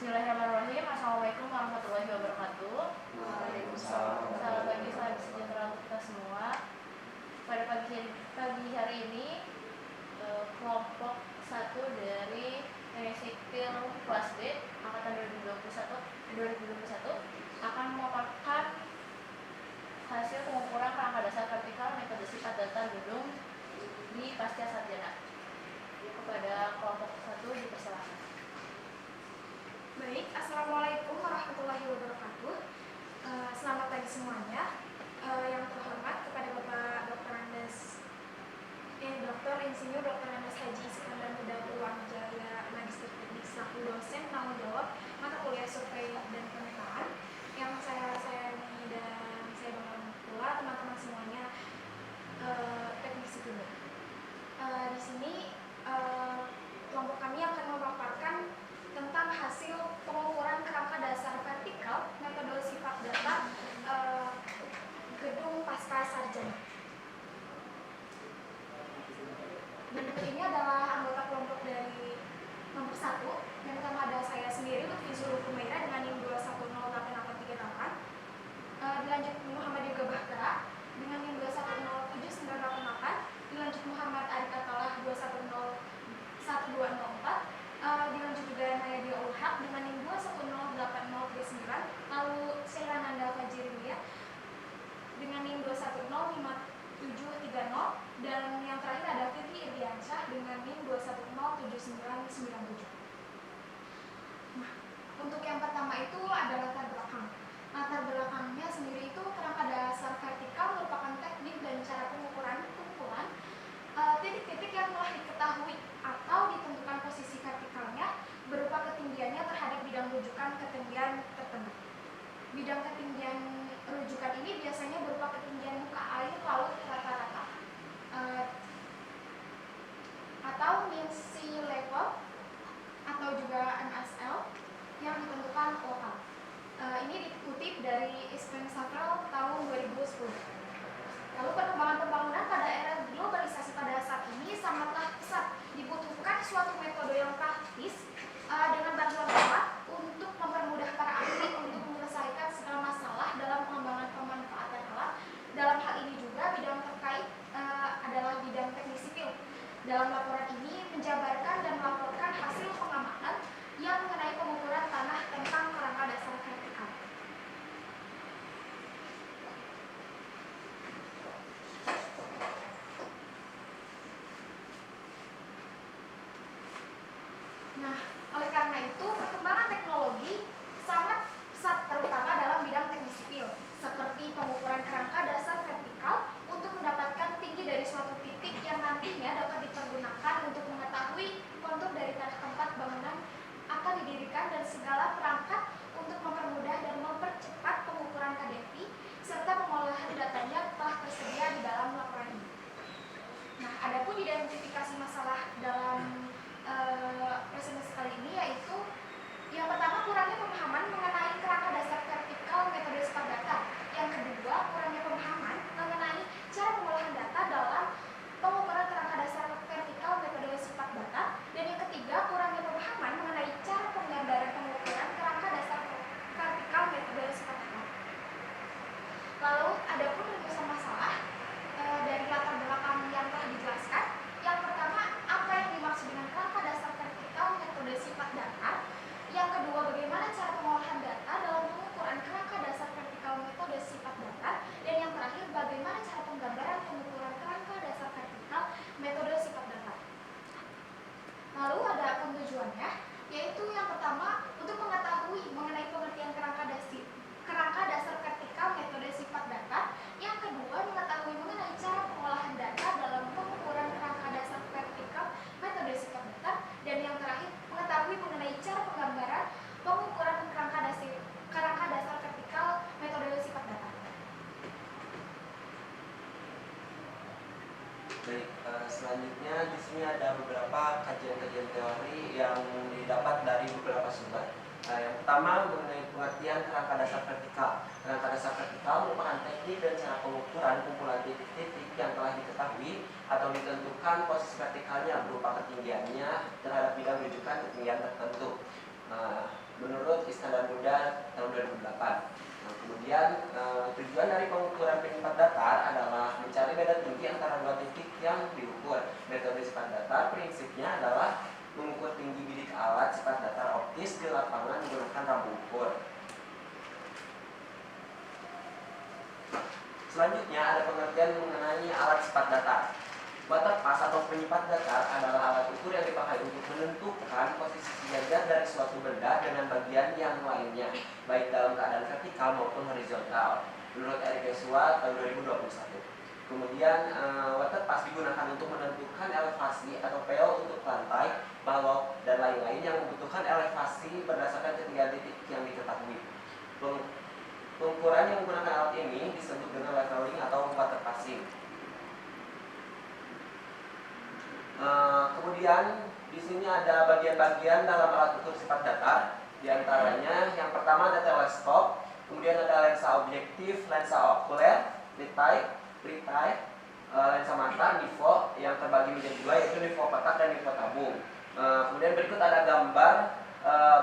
Bismillahirrahmanirrahim. Assalamualaikum warahmatullahi wabarakatuh. Waalaikumsalam. Selamat pagi, salam sejahtera untuk kita semua. Pada pagi hari ini, kelompok 1 dari Teknik Sipil kelas B angkatan 2021 akan memaparkan hasil pengukuran kerangka dasar vertikal metode sifat data gedung di pasca sarjana. Kepada kelompok 1 dipersilakan. Baik, Assalamualaikum warahmatullahi wabarakatuh. Selamat pagi semuanya. Yang terhormat kepada Bapak Dr. Insinyur Dr. Andes Haji Iskandar Mudatul Wijaya, Magister Teknik selaku dosen tanggung jawab mata kuliah survei dan pemetaan yang saya sayangi dan saya banggakan pula teman-teman semuanya teknik sipil. Di sini kelompok kami akan memaparkan tentang hasil pengukuran kerangka dasar vertikal metode sifat data gedung pasca sarjana. Dan ini adalah anggota kelompok dari nomor 1. Yang pertama ada saya sendiri, Lutfi Zul Humaira dengan NIM 2108838. Dilanjut Muhammad Yoga Bahtera dengan NIM 2107988. Dilanjut Muhammad Arif Atalah 2101204. Dilanjut juga Nayadia Ulhaq dengan NIM 2108039. Lalu Syarananda Fajirilia dengan NIM 2105730. Dan yang terakhir ada Fitri Irdiansyah dengan NIM 2107997. Nah, untuk yang pertama itu ada latar belakang. Latar belakangnya sendiri itu kerangka dasar vertikal merupakan teknik dan cara pengukuran kumpulan titik-titik yang telah diketahui atau ditentukan posisi vertikalnya berupa ketinggiannya terhadap bidang rujukan ketinggian tertentu. Bidang ketinggian rujukan ini biasanya berupa ketinggian muka air laut rata-rata atau mean sea level atau juga MSL yang ditentukan lokal. Ini dikutip dari Eastman Saville tahun 2010. Lalu perkembangan pembangunan pada era globalisasi pada saat ini sangatlah pesat. Dibutuhkan suatu metode yang praktis dengan bantuan alat untuk mempermudah para ahli untuk menyelesaikan segala masalah dalam pengembangan pemanfaatan alat. Dalam hal ini juga bidang terkait adalah bidang teknik sipil. Dalam laporan ini menjabarkan dan melaporkan hasil pengamatan yang mengenai pengukuran tanah tentang kerangka dasar vertikal. Nah, oleh karena itu perkembangan teknologi sangat pesat terutama dalam bidang teknik sipil, seperti pengukuran kerangka dasar vertikal untuk mendapatkan tinggi dari suatu titik yang nantinya dapat dipergunakan untuk mengetahui kontur dari tanah tempat bangunan akan didirikan dan segala perangkat untuk mempermudah dan mempercepat pengukuran KDV serta pengolahan datanya telah tersedia di dalam laporan ini. Nah, adapun identifikasi masalah dalam presentasi kali ini yaitu yang pertama kurangnya pemahaman mengenai kerangka dasar vertikal metode sifat data. Yang kedua kurangnya pemahaman mengenai cara pengolahan data dalam pengukuran kerangka dasar vertikal metode sifat data. Dan yang ketiga kurangnya pemahaman mengenai cara penggambaran pengukuran kerangka dasar vertikal metode sifat data. Lalu adapun rumusan masalah dari latar belakang yang telah dijelaskan. Yang pertama, apa yang dimaksud dengan kerangka dasar vertikal metode sifat datar. Yang kedua, bagaimana cara pengolahan data dalam pengukuran kerangka dasar vertikal metode sifat datar. Dan yang terakhir, bagaimana cara penggambaran pengukuran kerangka dasar vertikal metode sifat datar. Lalu ada pentujuannya, yaitu yang pertama, untuk mengetahui mengenai pengertian kerangka dasar vertikal metode sifat datar. Yang kedua, mengetahui mengenai cara pengolahan data dalam pengukuran kerangka dasar vertikal metode sifat datar. Dan yang terakhir, mengetahui mengenai cara penggambaran pengukuran kerangka dasar vertikal metode sifat datar. Baik, selanjutnya di sini ada beberapa kajian-kajian teori yang didapat dari beberapa sumber. Yang pertama mengenai pengertian kerangka dasar vertikal. Kerangka dasar vertikal merupakan teknik dan cara pengukuran kumpulan titik-titik yang telah diketahui atau ditentukan posisi vertikalnya berupa ketinggiannya terhadap bidang rujukan ketinggian tertentu. Menurut selanjutnya adalah mengukur tinggi bidik alat sifat datar optis di lapangan menggunakan rambu ukur. Selanjutnya ada pengertian mengenai alat sifat datar. Waterpass atau penyipat datar adalah alat ukur yang dipakai untuk menentukan posisi sejajar dari suatu benda dengan bagian yang lainnya, baik dalam keadaan vertikal maupun horizontal, menurut Eric Joshua tahun 2021. Kemudian waterpass digunakan untuk menentukan elevasi atau PO untuk lantai, balok, dan lain-lain yang membutuhkan elevasi berdasarkan ketiga titik yang diketahui. Pengukuran yang menggunakan alat ini disebut dengan leveling atau waterpassing. Kemudian di sini ada bagian-bagian dalam alat ukur sifat datar. Di antaranya yang pertama ada teleskop, kemudian ada lensa objektif, lensa okuler, Free-type, lensa mata, nivo yang terbagi menjadi dua, yaitu nivo kotak dan nivo tabung. Kemudian berikut ada gambar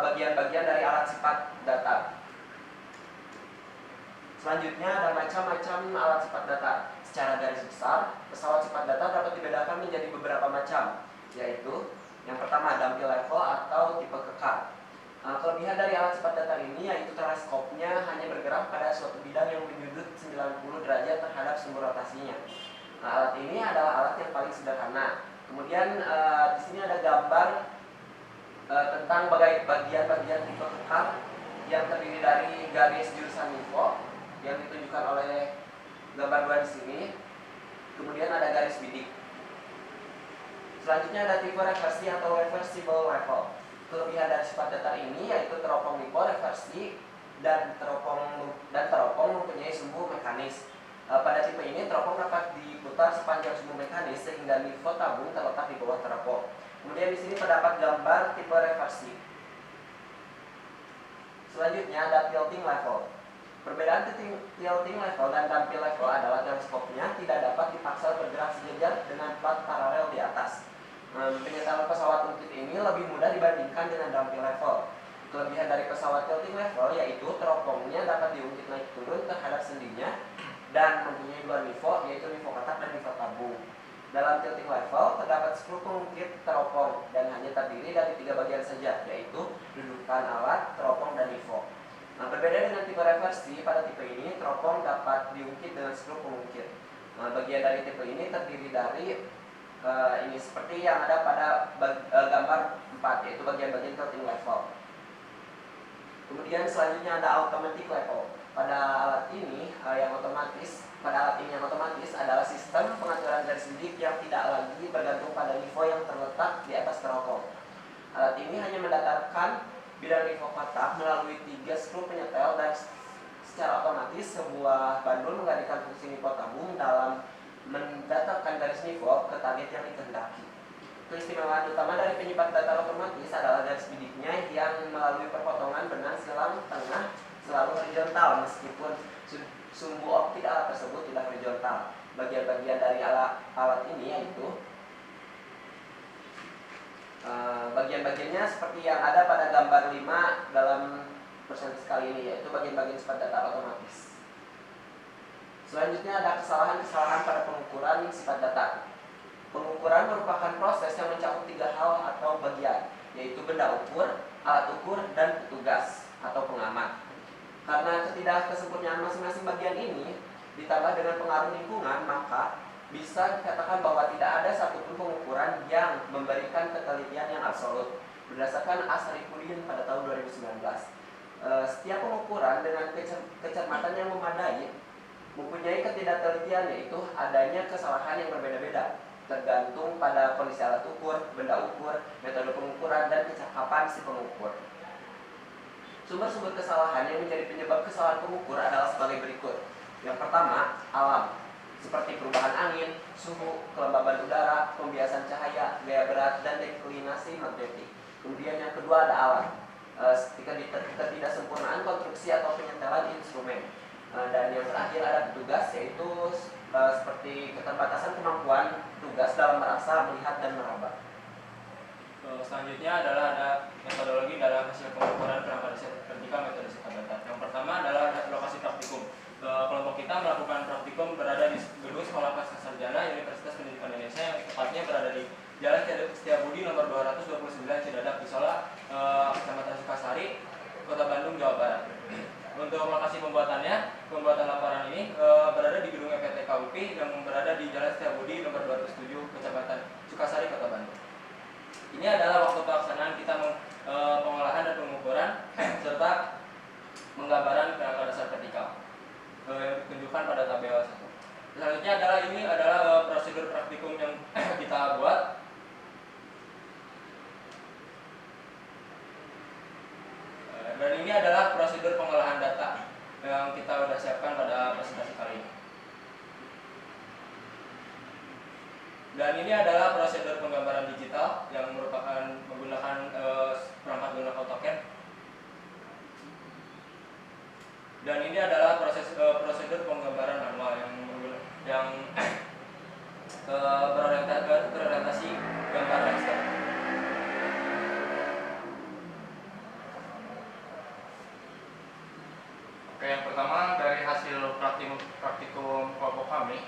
bagian-bagian dari alat sifat datar. Selanjutnya ada macam-macam alat sifat datar. Secara garis besar, pesawat sifat datar dapat dibedakan menjadi beberapa macam, yaitu yang pertama dampil level atau tipe kekar. Kelebihan dari alat sifat datar ini yaitu teleskopnya hanya bergerak pada suatu bidang yang menyudut 90 derajat terhadap sumber rotasinya. Alat ini adalah alat yang paling sederhana. Kemudian di sini ada gambar tentang bagian-bagian tipe kekar yang terdiri dari garis jurusan nivo yang ditunjukkan oleh gambar 2 di sini. Kemudian ada garis bidik. Selanjutnya ada tipe reversi atau reversible level. Kelebihan dari sifat datar ini yaitu teropong nivo reversi dan teropong mempunyai sumbu mekanis. Pada tipe ini teropong dapat diputar sepanjang sumbu mekanis sehingga nivo tabung terletak di bawah teropong. Kemudian di sini terdapat gambar tipe reversi. Selanjutnya ada tilting level. Perbedaan tilting level dan dampil level adalah teleskopnya tidak dapat dipaksa bergerak sejajar dengan plat paralel di atas. Penyetaan pesawat ungkit ini lebih mudah dibandingkan dengan dampil level. Kelebihan dari pesawat tilting level yaitu teropongnya dapat diungkit naik turun terhadap sendinya dan mempunyai dua nivo, yaitu nivo kotak dan nivo tabung. Dalam tilting level terdapat skru pengungkit teropong dan hanya terdiri dari 3 bagian saja, yaitu dudukan alat, teropong, dan nivo. Berbeda dengan tipe reversi, pada tipe ini teropong dapat diungkit dengan skru pengungkit. Bagian dari tipe ini terdiri dari ini seperti yang ada pada gambar 4, yaitu bagian-bagian tilting level. Kemudian selanjutnya ada automatic level. Pada alat ini yang otomatis adalah sistem pengaturan garis bidik yang tidak lagi bergantung pada nivo yang terletak di atas teropong. Alat ini hanya mendatarkan bidang nivo kotak melalui 3 skru penyetel dan secara otomatis sebuah bandul menggantikan fungsi nivo tabung dalam mendatarkan garis nivo ke target yang dikehendaki. Keistimewaan utama dari penyipat datar otomatis adalah garis bidiknya yang melalui perpotongan benang silang tengah selalu horizontal meskipun sumbu optik alat tersebut tidak horizontal. Bagian-bagian dari alat ini yaitu bagian-bagiannya seperti yang ada pada gambar 5 dalam presentasi kali ini, yaitu bagian-bagian sifat datar otomatis. Selanjutnya ada kesalahan-kesalahan pada pengukuran sifat datar. Pengukuran merupakan proses yang mencakup 3 hal atau bagian, yaitu benda ukur, alat ukur, dan petugas atau pengamat. Karena ketidaksempurnaan masing-masing bagian ini ditambah dengan pengaruh lingkungan, maka bisa dikatakan bahwa tidak ada satupun pengukuran yang memberikan ketelitian yang absolut. Berdasarkan Asaripudin pada tahun 2019, setiap pengukuran dengan kecermatan yang memadai mempunyai ketidaktelitian, yaitu adanya kesalahan yang berbeda-beda tergantung pada kondisi alat ukur, benda ukur, metode pengukuran, dan kecakapan si pengukur. Sumber-sumber kesalahan yang menjadi penyebab kesalahan pengukur adalah sebagai berikut. Yang pertama, alam, seperti perubahan angin, suhu, kelembaban udara, pembiasan cahaya, gaya berat, dan deklinasi magnetik. Kemudian yang kedua ada alat, ketidaksempurnaan konstruksi atau penyetelan instrumen. Dan yang terakhir ada petugas, yaitu seperti keterbatasan kemampuan tugas dalam merasa, melihat, dan meraba. Selanjutnya adalah ada metodologi dalam hasil pengukuran perangkat vertikal metode sifat datar. Yang pertama adalah lokasi praktikum. Kelompok kita melakukan praktikum berada di gedung Sekolah Pascasarjana Universitas Pendidikan Indonesia yang tepatnya berada di Jalan Setiabudi dan ini adalah prosedur pengolahan data yang kita sudah siapkan pada presentasi kali ini. Dan ini adalah prosedur penggambaran digital yang merupakan menggunakan perangkat lunak AutoCAD. Dan ini adalah prosedur penggambaran manual yang berorientasi gambar raster. Oke, yang pertama dari hasil praktikum kelompok kami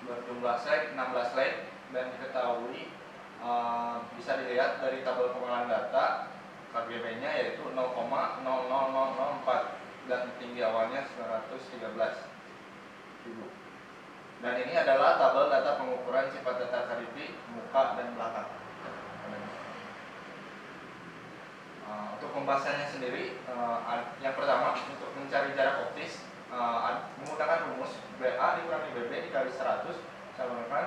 berjumlah slide 16 slide dan diketahui bisa dilihat dari tabel pengolahan data KGB-nya yaitu 0,00004 dan tinggi awalnya 913.000. Dan ini adalah tabel data pengukuran sifat data KDP muka dan belakang. Untuk pembahasannya sendiri, yang pertama untuk mencari jarak optis menggunakan rumus BA dikurangi BB dikali 100 sama dengan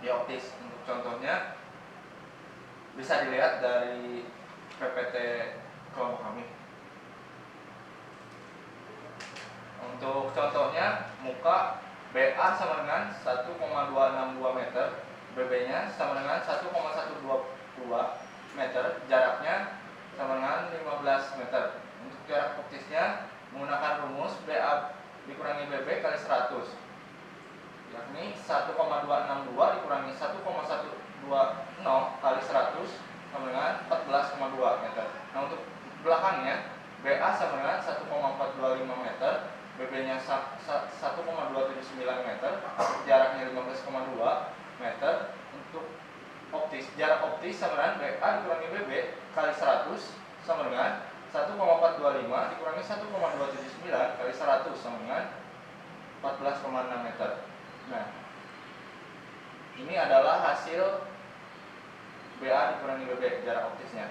D optis. Untuk contohnya bisa dilihat dari PPT kelompok kami. Untuk contohnya muka BA sama dengan 1,262 meter, BB-nya sama dengan 1,122 meter, jaraknya sama dengan 15 meter. Untuk jarak optisnya menggunakan rumus BA dikurangi BB kali 100, yakni 1,262 dikurangi 1,120 kali 100 sama dengan 14,2 meter. Nah, untuk belakangnya BA sama dengan 1,425 meter, BB-nya 1,279 meter, jaraknya 15,2 meter. Untuk optis, jarak optis sama dengan BA dikurangi BB kali 100 sama dengan 1,425 dikurangi 1,279 kali 100 sama dengan 14,6 meter. Nah, ini adalah hasil BA dikurangi BB, jarak optisnya.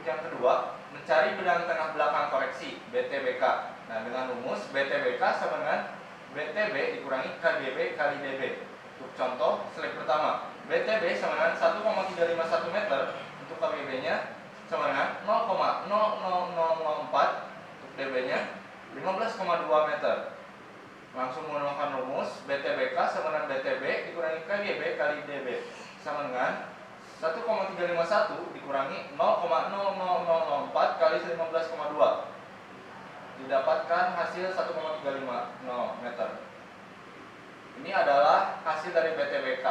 Yang kedua, mencari benang tengah belakang koreksi BTBK. Nah, dengan rumus BTBK sama dengan BTB dikurangi KGB kali DB. Untuk contoh, slide pertama, BTB sama dengan 1,351 meter, untuk KGB-nya sama dengan 0,00004, untuk DB-nya 15,2 meter. Langsung menggunakan rumus BTBK sama dengan BTB dikurangi KGB kali DB sama dengan 1,351 dikurangi 0,00004 kali 15,2, didapatkan hasil 1,350 meter. Ini adalah hasil dari BTBK.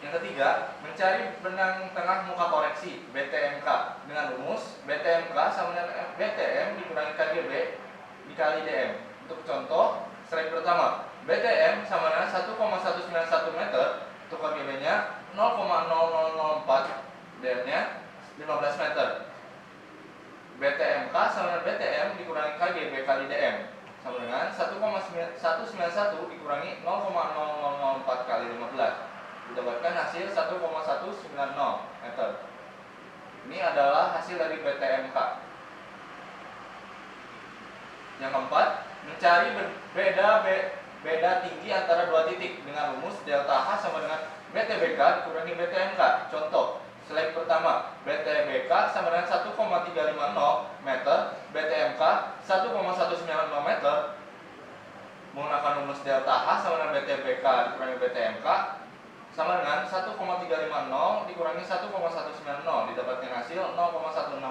Yang ketiga, mencari benang tengah muka koreksi BTMK dengan rumus BTMK sama dengan BTM dikurangi KGB dikali DM. Untuk contoh, slide pertama, BTM sama dengan 1,191 meter, untuk KGB-nya 0,0004, DM-nya 15 meter. BTMK sama dengan BTM dikurangi KGB kali DM sama dengan 1,191 dikurangi 0,0004 kali 15, didapatkan hasil 1,190 meter. Ini adalah hasil dari BTMK. Yang keempat, mencari beda tinggi antara dua titik dengan rumus delta H sama dengan BTBK dikurangi BTMK. Contoh, slide pertama, BTBK sama dengan 1,350 meter, BTMK 1,190 meter. Menggunakan rumus delta H sama dengan BTBK dikurangi BTMK sama dengan 1,350 dikurangi 1,190, didapatkan hasil 0,160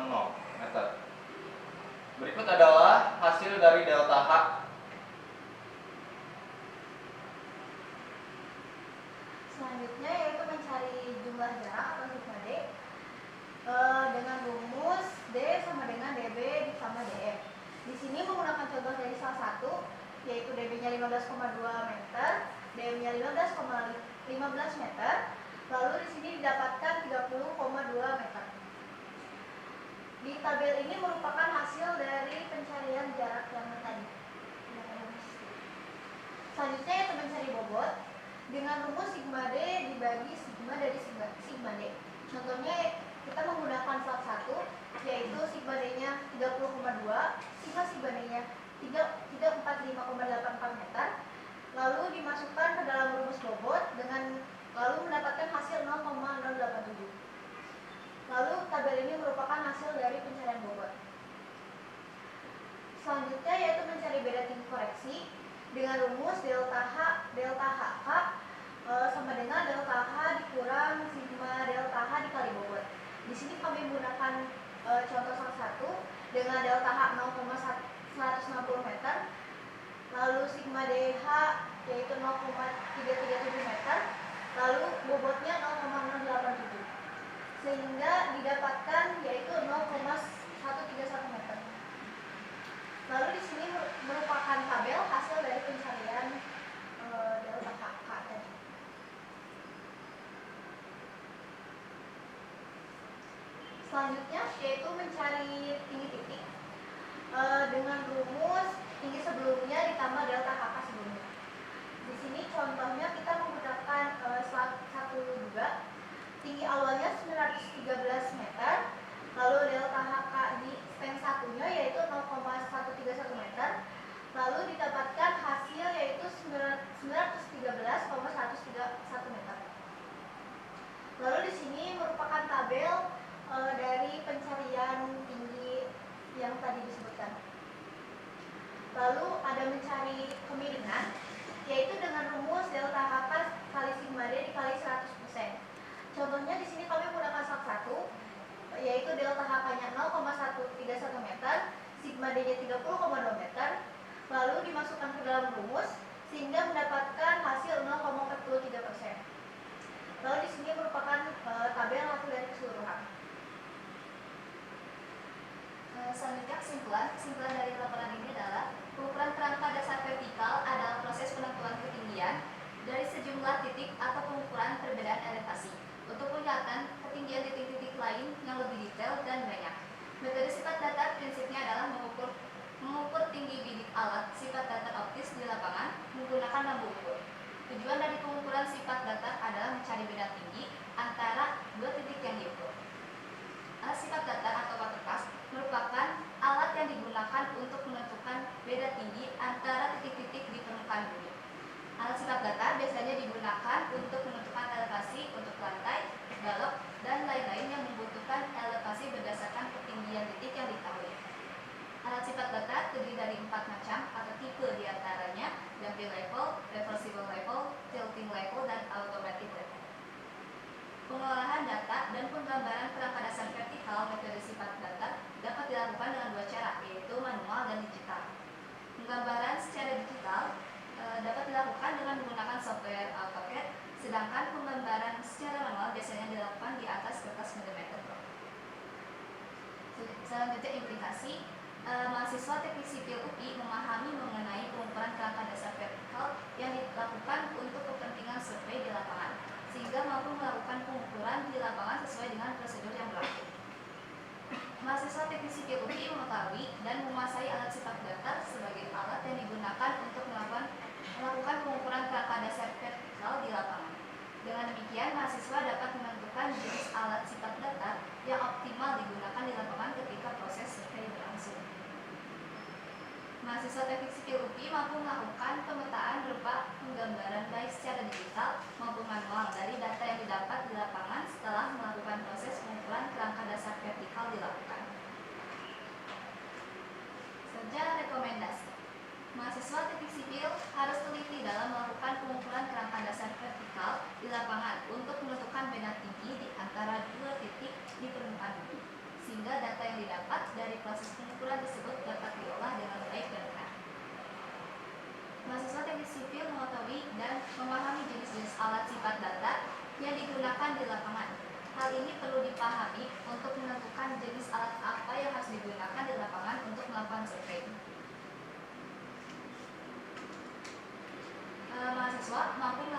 meter. Berikut adalah hasil dari delta H. Selanjutnya yaitu mencari jumlah jarak atau sigma D dengan rumus D sama dengan DB sama DM. Di sini menggunakan contoh dari salah satu, yaitu DB-nya 15,2 meter, DM-nya 15 meter, lalu di sini didapatkan 30,2 meter. Di tabel ini merupakan hasil dari pencarian jarak yang tadi. Selanjutnya yaitu mencari bobot dengan rumus sigma D dibagi sigma dari sigma D. Contohnya kita menggunakan salah satu, yaitu sigma D-nya 30,2, sigma D-nya 345 5,84 meter, lalu dimasukkan ke dalam rumus bobot dengan lalu mendapatkan hasil 0,087. Lalu tabel ini merupakan hasil dari pencarian bobot. Selanjutnya yaitu mencari beda tinggi koreksi dengan rumus delta HK sama dengan delta H dikurang sigma delta H dikali bobot. Di sini kami menggunakan contoh salah satu dengan delta H 0,160 meter, lalu sigma DH yaitu 0,337 meter, lalu bobotnya 0,087, sehingga didapatkan yaitu 0,131 meter. Lalu di sini merupakan tabel hasil dari pencarian delta HK tadi. Selanjutnya yaitu mencari tinggi titik dengan rumus tinggi sebelumnya ditambah delta HK sebelumnya. Di sini contohnya kita menggunakan satu juga. Tinggi awalnya 913 meter, lalu delta HK di steng satunya yaitu 0,131 meter, lalu didapatkan hasil yaitu 913,131 meter. Lalu di sini merupakan tabel dari pencarian tinggi yang tadi disebutkan. Lalu ada mencari kemiringan, yaitu dengan rumus delta HK kali sigma D dikali 100%. Contohnya di sini kami menggunakan salah satu, yaitu delta HK-nya 0,131 meter, sigma D-nya 30,2 meter, lalu dimasukkan ke dalam rumus sehingga mendapatkan hasil 0,43%. Lalu di sini merupakan tabel hasil dari keseluruhan. Selanjutnya kesimpulan dari laporan ini adalah pengukuran kerangka dasar vertikal adalah proses penentuan ketinggian dari sejumlah titik atau pengukuran perbedaan elevasi untuk melihatkan ketinggian titik-titik lain yang lebih detail dan banyak. Metode sifat datar prinsipnya adalah mengukur tinggi bidik alat sifat datar optis di lapangan menggunakan lampu ukur. Tujuan dari pengukuran sifat datar adalah mencari beda tinggi antara dua titik yang diukur. Alat sifat datar atau waterpass merupakan alat yang digunakan untuk menentukan beda tinggi antara titik-titik di permukaan bumi. Alat sifat datar biasanya digunakan untuk menentukan elevasi untuk lantai, balok, dan lain-lain yang membutuhkan elevasi berdasarkan ketinggian titik yang diketahui. Alat sifat datar terdiri dari 4 macam atau tipe diantaranya dumping level, reversible level, tilting level, dan automatic level. Pengelolaan data dan penggambaran kerangka dasar vertikal metode sifat datar dapat dilakukan dengan dua cara, yaitu manual dan digital. Penggambaran secara digital dapat dilakukan dengan menggunakan software AutoCAD, sedangkan penggambaran secara manual biasanya dilakukan di atas kertas millimeter. Selanjutnya implikasi. Mahasiswa teknik sipil UI memahami mengenai pengukuran kerangka dasar vertikal yang dilakukan untuk kepentingan survei di lapangan, sehingga mampu melakukan pengukuran di lapangan sesuai dengan prosedur yang berlaku. Mahasiswa teknik sipil UI mengetahui dan menguasai alat sifat datar sebagai alat yang digunakan untuk melakukan pengukuran kerangka dasar vertikal di lapangan. Dengan demikian, mahasiswa dapat menentukan jenis alat sifat datar yang optimal digunakan di lapangan ketika proses survei berlangsung. Mahasiswa teknik sipil UI mampu melakukan pemetaan berupa penggambaran baik secara digital maupun manual dari data yang didapat di lapangan setelah melakukan proses pengukuran kerangka dasar vertikal dilakukan. Selanjutnya rekomendasi. Mahasiswa teknik sipil harus teliti dalam melakukan pengukuran kerangka dasar vertikal di lapangan untuk menentukan beda tinggi di antara dua titik di permukaan bumi, sehingga data yang didapat dari proses pengukuran tersebut dapat diolah dengan baik dan benar. Mahasiswa teknik sipil mengetahui dan memahami jenis-jenis alat sifat datar yang digunakan di lapangan. Hal ini perlu dipahami untuk menentukan jenis alat apa yang harus digunakan di lapangan untuk melakukan survei. Mahasiswa mampu